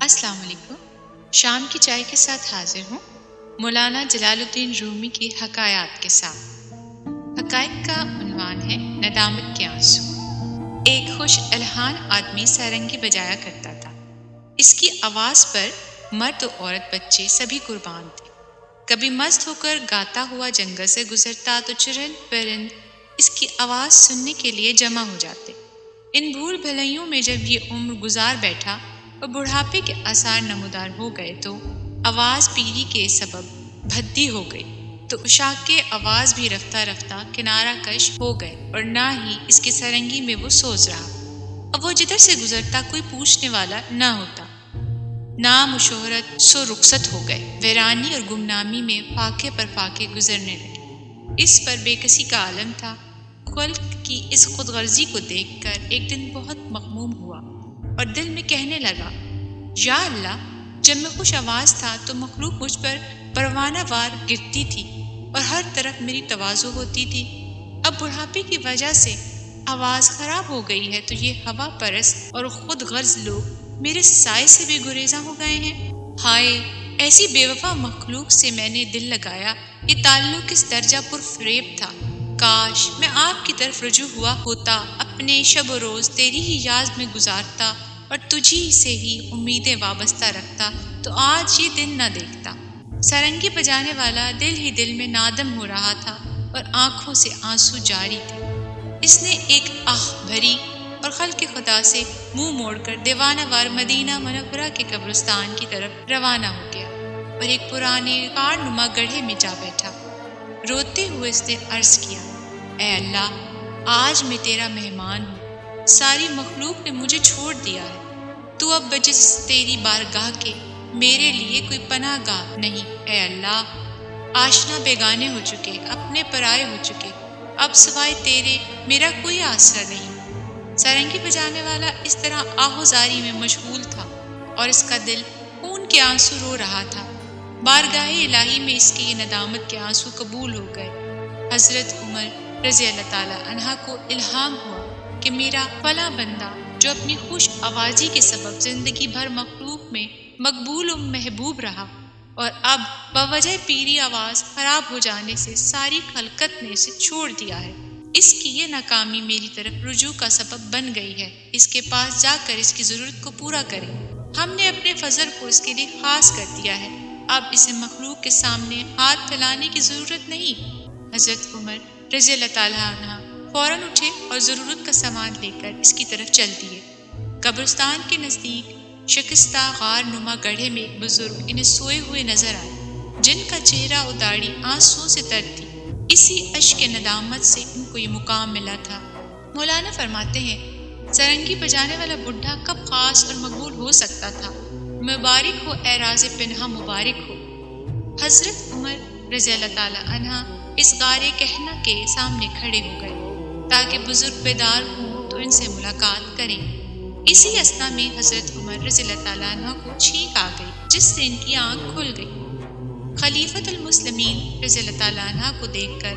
السلام علیکم۔ شام کی چائے کے ساتھ حاضر ہوں مولانا جلال الدین رومی کی حکایات کے ساتھ۔ حقائق کا عنوان ہے ندامت کے آنسو۔ ایک خوش الحان آدمی سارنگی بجایا کرتا تھا۔ اس کی آواز پر مرد و عورت بچے سبھی قربان تھے۔ کبھی مست ہو کر گاتا ہوا جنگل سے گزرتا تو چرند پرند اس کی آواز سننے کے لیے جمع ہو جاتے۔ ان بھول بھلائیوں میں جب یہ عمر گزار بیٹھا اور بڑھاپے کے آثار نمودار ہو گئے تو آواز پیری کے سبب بھدی ہو گئی، تو اشاک کے آواز بھی رفتہ رفتہ کنارہ کش ہو گئے، اور نہ ہی اس کی سرنگی میں وہ سوز رہا۔ اب وہ جدھر سے گزرتا کوئی پوچھنے والا نہ ہوتا۔ نام و شہرت سو رخصت ہو گئے، ویرانی اور گمنامی میں فاقے پر فاقے گزرنے لگے۔ اس پر بے کسی کا عالم تھا۔ خلق کی اس خود غرضی کو دیکھ کر ایک دن بہت مغموم ہوا اور دل میں کہنے لگا، یا اللہ، جب میں خوش آواز تھا تو مخلوق مجھ پر پروانہ وار گرتی تھی اور ہر طرف میری تواضع ہوتی تھی۔ اب بڑھاپے کی وجہ سے آواز خراب ہو گئی ہے تو یہ ہوا پرست اور خود غرض لوگ میرے سائے سے بھی گریزاں ہو گئے ہیں۔ ہائے، ایسی بے وفا مخلوق سے میں نے دل لگایا، یہ تعلق کس درجہ پر فریب تھا۔ کاش میں آپ کی طرف رجوع ہوا ہوتا، اپنے شب و روز تیری ہی یاد میں گزارتا اور تجھی سے ہی امیدیں وابستہ رکھتا تو آج یہ دن نہ دیکھتا۔ سارنگی بجانے والا دل ہی دل میں نادم ہو رہا تھا اور آنکھوں سے آنسو جاری تھے۔ اس نے ایک آہ بھری اور خلق خدا سے منہ موڑ کر دیوانہ وار مدینہ منورہ کے قبرستان کی طرف روانہ ہو گیا اور ایک پرانے غار نما گڑھے میں جا بیٹھا۔ روتے ہوئے اس نے عرض کیا، اے اللہ، آج میں تیرا مہمان ہوں، ساری مخلوق نے مجھے چھوڑ دیا ہے، تو اب بجز تیری بارگاہ کے میرے لیے کوئی پناہ گاہ نہیں۔ اے اللہ، آشنا بیگانے ہو چکے، اپنے پرائے ہو چکے، اب سوائے تیرے میرا کوئی آسرا نہیں۔ سارنگی بجانے والا اس طرح آہوزاری میں مشغول تھا اور اس کا دل خون کے آنسو رو رہا تھا۔ بارگاہ الہی میں اس کی یہ ندامت کے آنسو قبول ہو گئے۔ حضرت عمر رضی اللہ تعالی عنہ کو الہام ہوا کہ میرا فلاں بندہ جو اپنی خوش آوازی کے سبب زندگی بھر مخلوق میں مقبول و محبوب رہا اور اب بوجہ پیری آواز خراب ہو جانے سے ساری خلقت نے اسے چھوڑ دیا ہے، اس کی یہ ناکامی میری طرف رجوع کا سبب بن گئی ہے۔ اس کے پاس جا کر اس کی ضرورت کو پورا کریں۔ ہم نے اپنے فضل کو اس کے لیے خاص کر دیا ہے، اب اسے مخلوق کے سامنے ہاتھ پھیلانے کی ضرورت نہیں۔ حضرت عمر رضی اللہ تعالیٰ عنہ فوراً اٹھے اور ضرورت کا سامان لے کر اس کی طرف چل دیے۔ قبرستان کے نزدیک شکستہ غار نما گڑھے میں ایک بزرگ انہیں سوئے ہوئے نظر آئے، جن کا چہرہ و داڑھی آنسوؤں سے تر تھی۔ اسی اشک ندامت سے ان کو یہ مقام ملا تھا۔ مولانا فرماتے ہیں، سارنگی بجانے والا بڈھا کب خاص اور مقبول ہو سکتا تھا؟ مبارک ہو اے راز پنہا، مبارک ہو۔ حضرت عمر رضی اللہ تعالی عنہ اس غار کہنہ کے سامنے کھڑے ہو گئے تاکہ بزرگ بیدار ہوں تو ان سے ملاقات کریں۔ اسی اثنا میں حضرت عمر رضی اللہ تعالیٰ عنہ کو چھینک آ گئی، جس سے ان کی آنکھ کھل گئی۔ خلیفۃ المسلمین رضی اللہ تعالیٰ عنہ کو دیکھ کر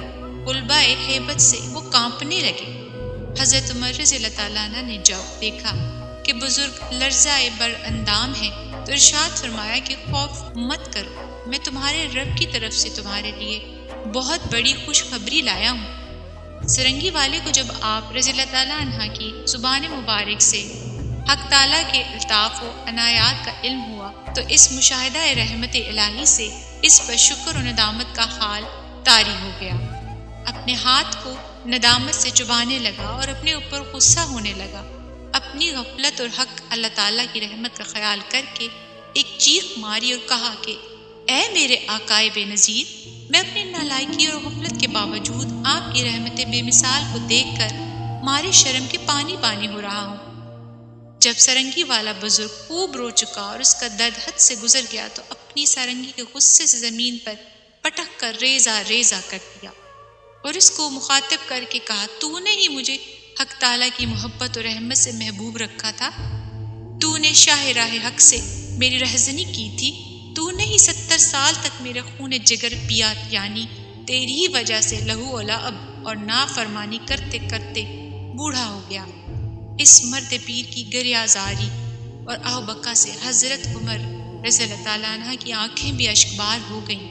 غلبۂ ہیبت سے وہ کانپنے لگے۔ حضرت عمر رضی اللہ تعالیٰ عنہ نے جب دیکھا کہ بزرگ لرزۂ بر اندام ہے تو ارشاد فرمایا کہ خوف مت کرو، میں تمہارے رب کی طرف سے تمہارے لیے بہت بڑی خوشخبری لایا ہوں۔ سرنگی والے کو جب آپ رضی اللہ تعالیٰ عنہ کی زبان مبارک سے حق تعالیٰ کے الطاف و عنایات کا علم ہوا تو اس مشاہدہ رحمت الہی سے اس پر شکر و ندامت کا حال طاری ہو گیا۔ اپنے ہاتھ کو ندامت سے چبانے لگا اور اپنے اوپر غصہ ہونے لگا۔ اپنی غفلت اور حق اللہ تعالیٰ کی رحمت کا خیال کر کے ایک چیخ ماری اور کہا کہ اے میرے آقائے بے نظیر، میں اپنی نالائکی اور غفلت کے باوجود آپ کی رحمت بے مثال کو دیکھ کر مارے شرم کے پانی پانی ہو رہا ہوں۔ جب سارنگی والا بزرگ خوب رو چکا اور اس کا درد حد سے گزر گیا تو اپنی سارنگی کے غصے سے زمین پر پٹک کر ریزہ ریزہ کر دیا اور اس کو مخاطب کر کے کہا، تو نے ہی مجھے حق تعالیٰ کی محبت اور رحمت سے محبوب رکھا تھا، تو نے شاہ راہ حق سے میری رہزنی کی تھی، تو نے ہی 70 سال تک میرا خون جگر پیا، یعنی تیری ہی وجہ سے لہو و لعب اور نافرمانی کرتے کرتے بوڑھا ہو گیا۔ اس مرد پیر کی گریہ زاری اور آو بکا سے حضرت عمر رضی اللہ تعالیٰ عنہ کی آنکھیں بھی اشکبار ہو گئیں۔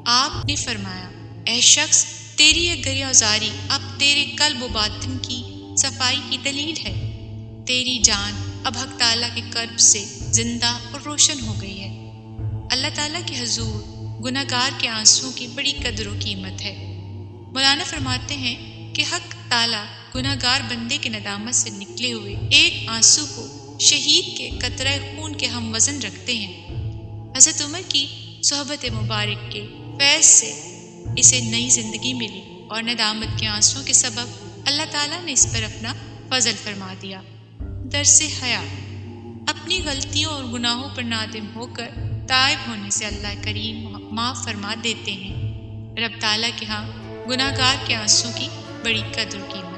آپ نے فرمایا، اے شخص، تیری یہ گریہ زاری اب تیرے قلب و باطن کی صفائی کی دلیل ہے۔ تیری جان اب حق تعالیٰ کے قرب سے زندہ اور روشن ہو گئی ہے۔ اللہ تعالیٰ کے حضور گناہ گار کے آنسوؤں کی بڑی قدر و قیمت ہے۔ مولانا فرماتے ہیں کہ حق تعالیٰ گناہ گار بندے کے ندامت سے نکلے ہوئے ایک آنسو کو شہید کے قطرہ خون کے ہم وزن رکھتے ہیں۔ حضرت عمر کی صحبت مبارک کے فیض سے اسے نئی زندگی ملی اور ندامت کے آنسوؤں کے سبب اللہ تعالیٰ نے اس پر اپنا فضل فرما دیا۔ درس حیا، اپنی غلطیوں اور گناہوں پر نادم ہو کر تائب ہونے سے اللہ کریم معاف فرما دیتے ہیں۔ رب تعالیٰ کے ہاں گناہ گار کے آنسوؤں کی بڑی قدر و قیمت